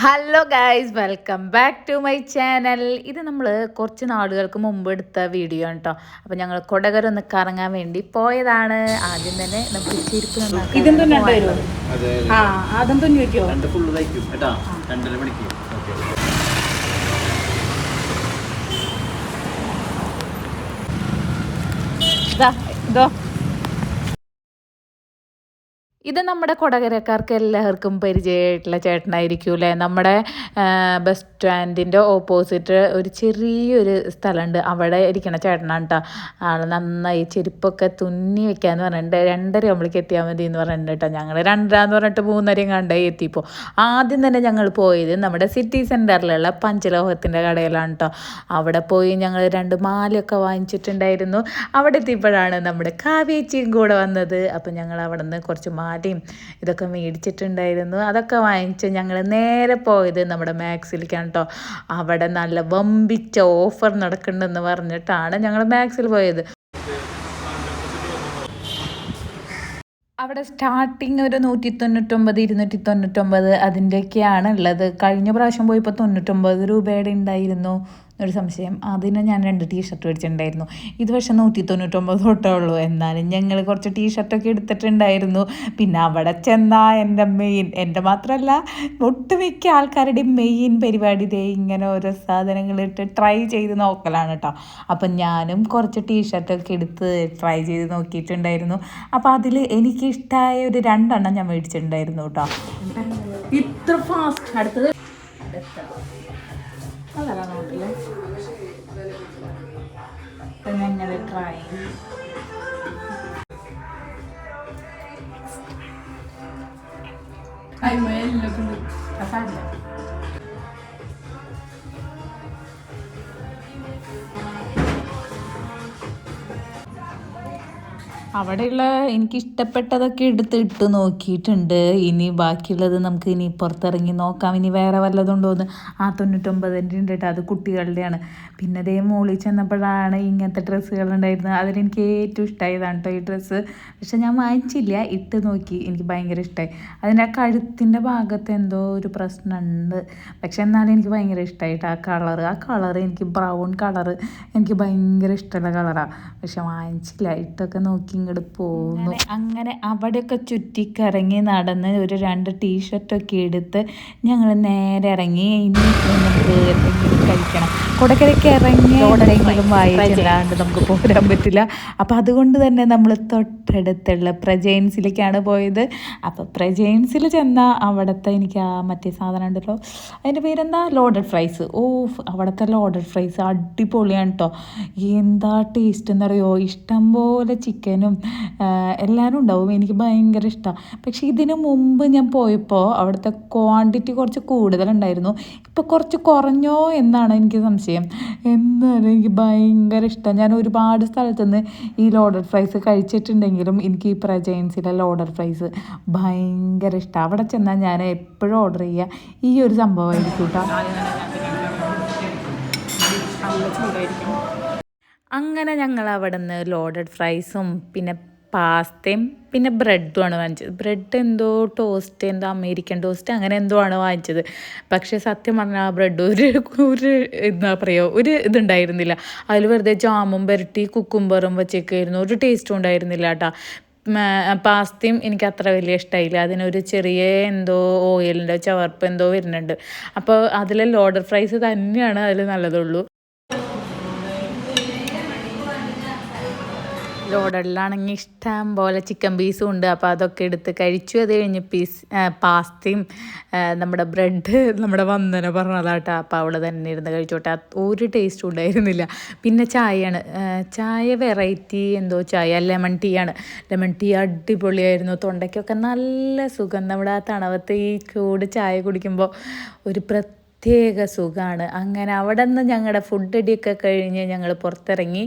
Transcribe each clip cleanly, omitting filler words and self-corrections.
Hello guys, welcome back to my channel. ഇത് നമ്മൾ കുറച്ച് നാളുകൾക്ക് മുമ്പ് എടുത്ത വീഡിയോ ആണ് കേട്ടോ. അപ്പോൾ ഞങ്ങൾ കൊടകര ഒന്ന് കറങ്ങാൻ വേണ്ടി പോയതാണ്. ആദ്യം തന്നെ നമുക്ക് ചെരുപ്പ് ഇതോ. ഇത് നമ്മുടെ കൊടകരക്കാർക്ക് എല്ലാവർക്കും പരിചയമായിട്ടുള്ള ചേട്ടനായിരിക്കും അല്ലേ. നമ്മുടെ ബസ് സ്റ്റാൻഡിൻ്റെ ഓപ്പോസിറ്റ് ഒരു ചെറിയൊരു സ്ഥലമുണ്ട്, അവിടെ ഇരിക്കണ ചേട്ടനാണ് കേട്ടോ. ആൾ നന്നായി ചെരുപ്പൊക്കെ തുന്നി വെക്കാമെന്ന് പറഞ്ഞിട്ടുണ്ട്. 2:30 ആകുമ്പോഴേക്ക് എത്തിയാൽ മതി എന്ന് പറഞ്ഞിട്ടുണ്ട് കേട്ടോ. ഞങ്ങൾ 2:30 എന്ന് പറഞ്ഞിട്ട് 3:30 കണ്ടായി എത്തിയപ്പോൾ. ആദ്യം തന്നെ ഞങ്ങൾ പോയത് നമ്മുടെ സിറ്റി സെൻറ്ററിലുള്ള പഞ്ചലോഹത്തിൻ്റെ കടയിലാണ് കേട്ടോ. അവിടെ പോയി ഞങ്ങൾ 2 മാലയൊക്കെ വാങ്ങിച്ചിട്ടുണ്ടായിരുന്നു. അവിടെ എത്തിയപ്പോഴാണ് നമ്മുടെ കാവേച്ചിയും കൂടെ വന്നത്. അപ്പം ഞങ്ങൾ അവിടെ നിന്ന് കുറച്ച് മാലയും ഇതൊക്കെ മേടിച്ചിട്ടുണ്ടായിരുന്നു. അതൊക്കെ വാങ്ങിച്ച് ഞങ്ങൾ നേരെ പോയത് നമ്മുടെ മാക്സിലേക്കാണ് കേട്ടോ. അവിടെ നല്ല വമ്പിച്ച ഓഫർ നടക്കുന്നുണ്ടെന്ന് പറഞ്ഞിട്ടാണ് ഞങ്ങൾ മാക്സിൽ പോയത്. അവിടെ സ്റ്റാർട്ടിങ് ഒരു 199, 299 അതിൻ്റെയൊക്കെയാണ് ഉള്ളത്. കഴിഞ്ഞ പ്രാവശ്യം പോയപ്പോൾ 99 രൂപയുടെ ഉണ്ടായിരുന്നു ഒരു സംശയം. അതിന് ഞാൻ 2 ടീഷർട്ട് മേടിച്ചിട്ടുണ്ടായിരുന്നു. ഇത് പക്ഷേ 199 തൊട്ടേ ഉള്ളൂ. എന്നാലും ഞങ്ങൾ കുറച്ച് ടീഷർട്ടൊക്കെ എടുത്തിട്ടുണ്ടായിരുന്നു. പിന്നെ അവിടെ ചെന്നാൽ എൻ്റെ മാത്രമല്ല ഒട്ടുമിക്ക ആൾക്കാരുടെയും മെയിൻ പരിപാടി ഇതേ ഇങ്ങനെ ഓരോ സാധനങ്ങളിട്ട് ട്രൈ ചെയ്ത് നോക്കലാണ് കേട്ടോ. അപ്പം ഞാനും കുറച്ച് ടീഷർട്ടൊക്കെ എടുത്ത് ട്രൈ ചെയ്ത് നോക്കിയിട്ടുണ്ടായിരുന്നു. അപ്പോൾ അതിൽ എനിക്കിഷ്ടമായ ഒരു 2 എണ്ണം ഞാൻ മേടിച്ചിട്ടുണ്ടായിരുന്നു കേട്ടോ. ഇത്ര ഫാസ്റ്റ് അടുത്തത് അതല്ല നോട്ടില്ലേ ഞങ്ങൾ ട്രൈ അവിടെയുള്ള എനിക്കിഷ്ടപ്പെട്ടതൊക്കെ ഇട്ട് നോക്കിയിട്ടുണ്ട്. ഇനി ബാക്കിയുള്ളത് നമുക്ക് ഇനി പുറത്തിറങ്ങി നോക്കാം. ഇനി വേറെ വല്ലതും ഉണ്ടോയെന്ന്. 99 ഉണ്ട് കേട്ടോ, അത് കുട്ടികളുടെയാണ്. പിന്നെ അതേ മുകളിൽ ചെന്നപ്പോഴാണ് ഇങ്ങനത്തെ ഡ്രസ്സുകളുണ്ടായിരുന്നത്. അതിലെനിക്ക് ഏറ്റവും ഇഷ്ടമായതാണ് കേട്ടോ ഈ ഡ്രസ്സ്. പക്ഷെ ഞാൻ വാങ്ങിച്ചില്ല, ഇട്ട് നോക്കി, എനിക്ക് ഭയങ്കര ഇഷ്ടമായി. അതിൻ്റെ ആ കഴുത്തിൻ്റെ ഭാഗത്ത് എന്തോ ഒരു പ്രശ്നമുണ്ട്, പക്ഷെ എന്നാലും എനിക്ക് ഭയങ്കര ഇഷ്ടമായിട്ട് ആ കളറ് എനിക്ക് ബ്രൗൺ കളറ് എനിക്ക് ഭയങ്കര ഇഷ്ടമുള്ള കളറാണ്. പക്ഷെ വാങ്ങിച്ചില്ല, ഇട്ടൊക്കെ നോക്കി ഇങ്ങോട്ട് പോന്നു. അങ്ങനെ അവിടെയൊക്കെ ചുറ്റിക്കറങ്ങി നടന്ന് ഒരു 2 ടീഷർട്ടൊക്കെ എടുത്ത് ഞങ്ങൾ നേരെ ഇറങ്ങി. ഇനി നമുക്ക് എന്തെങ്കിലും കഴിക്കണം. കൊടകരയ്ക്ക് ഇറങ്ങി എവിടെയെങ്കിലും വായിച്ചില്ലാണ്ട് നമുക്ക് പോരാൻ പറ്റില്ല. അപ്പം അതുകൊണ്ട് തന്നെ നമ്മൾ തൊട്ടടുത്തുള്ള പ്രജൈൻസിലേക്കാണ് പോയത്. അപ്പം പ്രജൈൻസിൽ ചെന്നാൽ അവിടുത്തെ എനിക്ക് ആ മറ്റേ സാധനം ഉണ്ടല്ലോ, അതിൻ്റെ പേരെന്താ, ലോഡഡ് ഫ്രൈസ്. അവിടുത്തെ ലോഡഡ് ഫ്രൈസ് അടിപൊളിയാണ് കേട്ടോ. എന്താ ടേസ്റ്റ് എന്നറിയോ. ഇഷ്ടംപോലെ ചിക്കനും എല്ലാവരും ഉണ്ടാവും. എനിക്ക് ഭയങ്കര ഇഷ്ടമാണ്. പക്ഷേ ഇതിനു മുമ്പ് ഞാൻ പോയപ്പോൾ അവിടുത്തെ ക്വാണ്ടിറ്റി കുറച്ച് കൂടുതലുണ്ടായിരുന്നു. ഇപ്പോൾ കുറച്ച് കുറഞ്ഞോ എന്നാണ് എനിക്ക് സംശയം. എന്നാലും എനിക്ക് ഭയങ്കര ഇഷ്ടമാണ്. ഞാൻ ഒരുപാട് സ്ഥലത്തുനിന്ന് ഈ ലോഡഡ് ഫ്രൈസ് കഴിച്ചിട്ടുണ്ടെങ്കിലും എനിക്ക് ഈ പ്രജൈൻസിലെ ലോഡഡ് ഫ്രൈസ് ഭയങ്കര ഇഷ്ടമാണ്. അവിടെ ചെന്നാൽ ഞാൻ എപ്പോഴും ഓർഡർ ചെയ്യുക ഈ ഒരു സംഭവമായിരിക്കും കേട്ടോ. അങ്ങനെ ഞങ്ങൾ അവിടെ നിന്ന് ലോഡഡ് ഫ്രൈസും പിന്നെ പാസ്തയും പിന്നെ ബ്രെഡുമാണ് വാങ്ങിച്ചത്. ബ്രെഡ് എന്തോ ടോസ്റ്റ്, എന്തോ അമേരിക്കൻ ടോസ്റ്റ് അങ്ങനെ എന്തോ ആണ് വാങ്ങിച്ചത്. പക്ഷേ സത്യം പറഞ്ഞാൽ ആ ബ്രെഡ് ഒരു എന്താ പറയുക, ഒരു ഇതുണ്ടായിരുന്നില്ല. അതിൽ വെറുതെ ജാമും പുരട്ടി കുക്കുംബറും വെച്ചേക്കായിരുന്നു. ഒരു ടേസ്റ്റും ഉണ്ടായിരുന്നില്ല കേട്ടോ. പാസ്തയും എനിക്ക് അത്ര വലിയ ഇഷ്ടമായില്ല. അതിനൊരു ചെറിയ എന്തോ ഓയിലിൻ്റെ ചവർപ്പ് എന്തോ വരുന്നുണ്ട്. അപ്പോൾ അതിലെ ലോഡഡ് ഫ്രൈസ് തന്നെയാണ് അതിൽ നല്ലതുള്ളൂ. ലോഡഡിലാണെങ്കിൽ ഇഷ്ടം പോലെ ചിക്കൻ പീസും ഉണ്ട്. അപ്പോൾ അതൊക്കെ എടുത്ത് കഴിച്ചു. അത് കഴിഞ്ഞ് പാസ്തയും നമ്മുടെ ബ്രെഡ് നമ്മുടെ വന്ദന പറഞ്ഞതാട്ടോ. അപ്പോൾ അവിടെ തന്നെ ഇരുന്ന് കഴിച്ചോട്ടെ. ഒരു ടേസ്റ്റും ഉണ്ടായിരുന്നില്ല. പിന്നെ ചായയാണ്, ചായ വെറൈറ്റി എന്തോ ചായ, ലെമൺ ടീ ആണ്. ലെമൺ ടീ അടിപൊളിയായിരുന്നു. തൊണ്ടയ്ക്കൊക്കെ നല്ല സുഖം. നമ്മുടെ ആ തണവത്ത് ഈ ചൂട് ചായ കുടിക്കുമ്പോൾ ഒരു പ്രത്യേക സുഖമാണ്. അങ്ങനെ അവിടെ നിന്ന് ഞങ്ങളുടെ ഫുഡ് അടിയൊക്കെ കഴിഞ്ഞ് ഞങ്ങൾ പുറത്തിറങ്ങി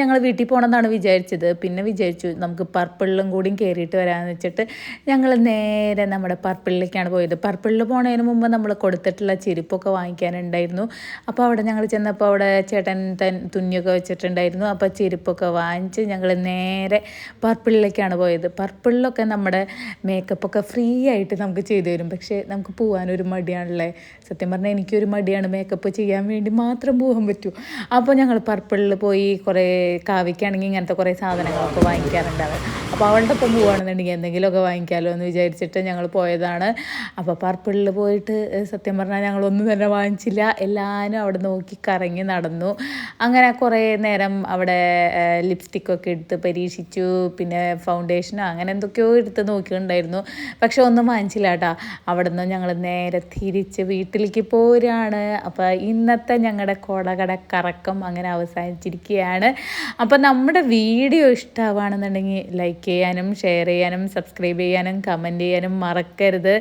ഞങ്ങൾ വീട്ടിൽ പോകണമെന്നാണ് വിചാരിച്ചത്. പിന്നെ വിചാരിച്ചു നമുക്ക് പർപ്പിളിലും കൂടിയും കയറിയിട്ട് വരാമെന്ന് വെച്ചിട്ട് ഞങ്ങൾ നേരെ നമ്മുടെ പർപ്പിളിലേക്കാണ് പോയത്. പർപ്പിളിൽ പോണതിന് മുമ്പ് നമ്മൾ കൊടുത്തിട്ടുള്ള ചെരുപ്പൊക്കെ വാങ്ങിക്കാനുണ്ടായിരുന്നു. അപ്പോൾ അവിടെ ഞങ്ങൾ ചെന്നപ്പോൾ അവിടെ ചേട്ടൻ തുന്നിയൊക്കെ വെച്ചിട്ടുണ്ടായിരുന്നു. അപ്പോൾ ചെരുപ്പൊക്കെ വാങ്ങിച്ച് ഞങ്ങൾ നേരെ പർപ്പിളിലേക്കാണ് പോയത്. പർപ്പിളിലൊക്കെ നമ്മുടെ മേക്കപ്പൊക്കെ ഫ്രീ ആയിട്ട് നമുക്ക് ചെയ്തു തരും. പക്ഷേ നമുക്ക് പോകാനൊരു മടിയാണല്ലേ. സത്യം പറഞ്ഞാൽ എനിക്കൊരു മടിയാണ്, മേക്കപ്പ് ചെയ്യാൻ വേണ്ടി മാത്രം പോകാൻ പറ്റൂ. അപ്പോൾ ഞങ്ങൾ പർപ്പിളിൽ പോയി കുറേ കാവ്യക്കാണെങ്കിൽ ഇങ്ങനത്തെ കുറേ സാധനങ്ങളൊക്കെ വാങ്ങിക്കാറുണ്ടാവും. അപ്പോൾ അവളുടെ ഒപ്പം പോവുകയാണെന്നുണ്ടെങ്കിൽ എന്തെങ്കിലുമൊക്കെ വാങ്ങിക്കാമല്ലോ എന്ന് വിചാരിച്ചിട്ട് ഞങ്ങൾ പോയതാണ്. അപ്പോൾ പർപ്പിളിൽ പോയിട്ട് സത്യം പറഞ്ഞാൽ ഞങ്ങളൊന്നും തന്നെ വാങ്ങിച്ചില്ല. എല്ലാവരും അവിടെ നോക്കി കറങ്ങി നടന്നു. അങ്ങനെ കുറേ നേരം അവിടെ ലിപ്സ്റ്റിക്കൊക്കെ എടുത്ത് പരീക്ഷിച്ചു. പിന്നെ ഫൗണ്ടേഷനോ അങ്ങനെ എന്തൊക്കെയോ എടുത്ത് നോക്കിയിട്ടുണ്ടായിരുന്നു. പക്ഷെ ഒന്നും വാങ്ങിച്ചില്ല കേട്ടോ. അവിടെ നിന്ന് ഞങ്ങൾ നേരെ തിരിച്ച് വീട്ടിലേക്ക് പോരാണ്. അപ്പോൾ ഇന്നത്തെ ഞങ്ങളുടെ കൊടകട കറക്കം അങ്ങനെ അവസാനിച്ചിരിക്കുകയാണ്. അപ്പോൾ നമ്മുടെ വീഡിയോ ഇഷ്ടമാണെന്നുണ്ടെങ്കിൽ ലൈക്ക് ചെയ്യാനും ഷെയർ ചെയ്യാനും സബ്സ്ക്രൈബ് ചെയ്യാനും കമൻറ്റ് ചെയ്യാനും മറക്കരുത്.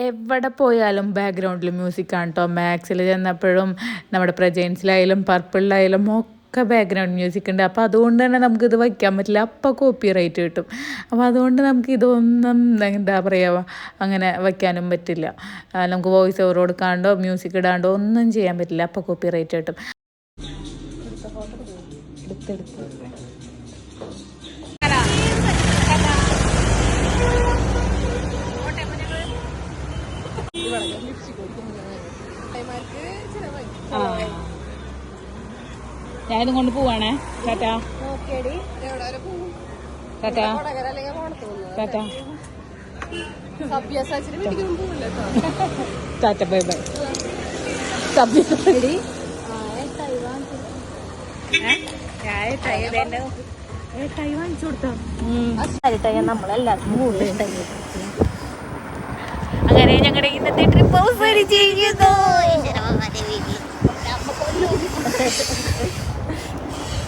എവിടെ പോയാലും ബാക്ക്ഗ്രൗണ്ടിൽ മ്യൂസിക്കാണ് കേട്ടോ. മാക്സിൽ ചെന്നപ്പോഴും നമ്മുടെ പ്രജൻസിലായാലും പർപ്പിളിലായാലും ഒക്കെ ബാക്ക്ഗ്രൗണ്ട് മ്യൂസിക് ഉണ്ട്. അപ്പോൾ അതുകൊണ്ട് തന്നെ നമുക്കിത് വയ്ക്കാൻ പറ്റില്ല, അപ്പോൾ കോപ്പി റൈറ്റ് കിട്ടും. അപ്പോൾ അതുകൊണ്ട് നമുക്ക് ഇതൊന്നും എന്താ പറയുക അങ്ങനെ വയ്ക്കാനും പറ്റില്ല. നമുക്ക് വോയിസ് ഓവർ കൊടുക്കാണ്ടോ മ്യൂസിക് ഇടാണ്ടോ ഒന്നും ചെയ്യാൻ പറ്റില്ല, അപ്പോൾ കോപ്പി റൈറ്റ് കിട്ടും. ഞാനിതും കൊണ്ട് പോവാണേ. Tata Tata Tata Tata bye bye. അങ്ങനെ ഞങ്ങളുടെ ഇന്നത്തെ ട്രിപ്പ് അവസാനിച്ചിരിക്കുന്നു.